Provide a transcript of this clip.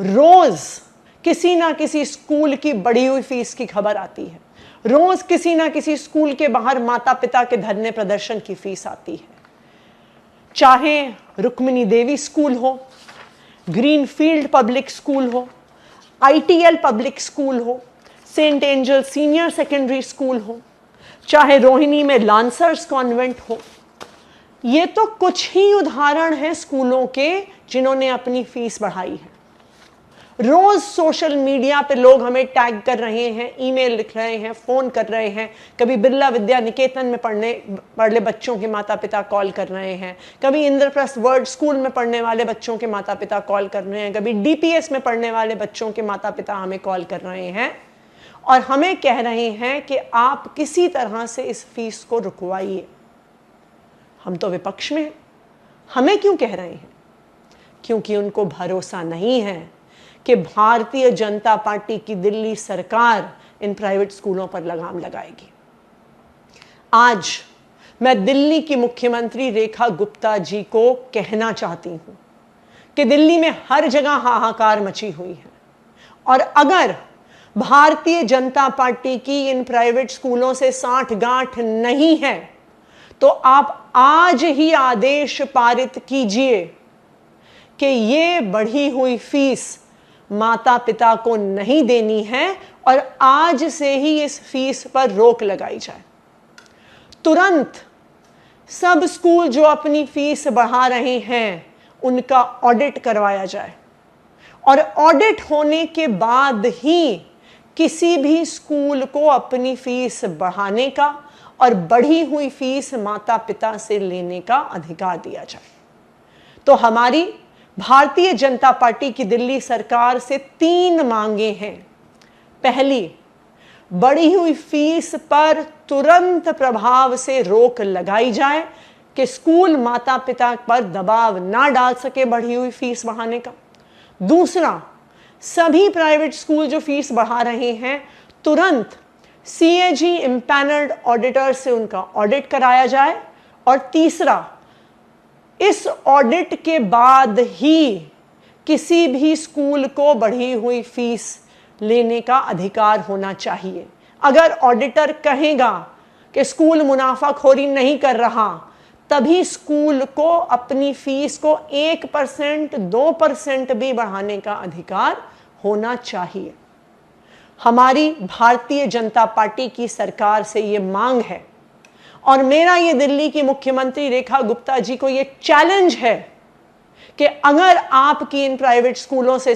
रोज किसी ना किसी स्कूल की बढ़ी हुई फीस की खबर आती है, रोज किसी ना किसी स्कूल के बाहर माता पिता के धरने प्रदर्शन की फीस आती है। चाहे रुक्मिणी देवी स्कूल हो, ग्रीनफील्ड पब्लिक स्कूल हो, आईटीएल पब्लिक स्कूल हो, Saint Angel senior secondary school हो, चाहे रोहिणी में लांसर्स कॉन्वेंट हो, ये तो कुछ ही उदाहरण हैं स्कूलों के जिन्होंने अपनी फीस बढ़ाई है। रोज सोशल मीडिया पे लोग हमें टैग कर रहे हैं, ईमेल लिख रहे हैं, फोन कर रहे हैं। कभी बिरला विद्या निकेतन में पढ़ने बच्चों के माता पिता कॉल कर रहे हैं, कभी इंद्रप्रस्थ वर्ल्ड स्कूल में पढ़ने वाले बच्चों के माता पिता कॉल कर रहे हैं, कभी डीपीएस में पढ़ने वाले बच्चों के माता पिता हमें कॉल कर रहे हैं और हमें कह रहे हैं कि आप किसी तरह से इस फीस को रुकवाइए। हम तो विपक्ष में हैं, हमें क्यों कह रहे हैं? क्योंकि उनको भरोसा नहीं है कि भारतीय जनता पार्टी की दिल्ली सरकार इन प्राइवेट स्कूलों पर लगाम लगाएगी। आज मैं दिल्ली की मुख्यमंत्री रेखा गुप्ता जी को कहना चाहती हूं कि दिल्ली में हर जगह हाहाकार मची हुई है और अगर भारतीय जनता पार्टी की इन प्राइवेट स्कूलों से साठगांठ नहीं है तो आप आज ही आदेश पारित कीजिए कि ये बढ़ी हुई फीस माता पिता को नहीं देनी है और आज से ही इस फीस पर रोक लगाई जाए। तुरंत सब स्कूल जो अपनी फीस बढ़ा रहे हैं उनका ऑडिट करवाया जाए और ऑडिट होने के बाद ही किसी भी स्कूल को अपनी फीस बढ़ाने का और बढ़ी हुई फीस माता पिता से लेने का अधिकार दिया जाए। तो हमारी भारतीय जनता पार्टी की दिल्ली सरकार से 3 मांगे हैं। पहली, बढ़ी हुई फीस पर तुरंत प्रभाव से रोक लगाई जाए कि स्कूल माता पिता पर दबाव ना डाल सके बढ़ी हुई फीस बढ़ाने का। दूसरा, सभी प्राइवेट स्कूल जो फीस बढ़ा रहे हैं तुरंत सीएजी इम्पैनल्ड ऑडिटर से उनका ऑडिट कराया जाए। और तीसरा, इस ऑडिट के बाद ही किसी भी स्कूल को बढ़ी हुई फीस लेने का अधिकार होना चाहिए। अगर ऑडिटर कहेगा कि स्कूल मुनाफाखोरी नहीं कर रहा, तभी स्कूल को अपनी फीस को 1%, 2% भी बढ़ाने का अधिकार होना चाहिए। हमारी भारतीय जनता पार्टी की सरकार से ये मांग है और मेरा ये दिल्ली की मुख्यमंत्री रेखा गुप्ता जी को ये चैलेंज है कि अगर आपकी इन प्राइवेट स्कूलों से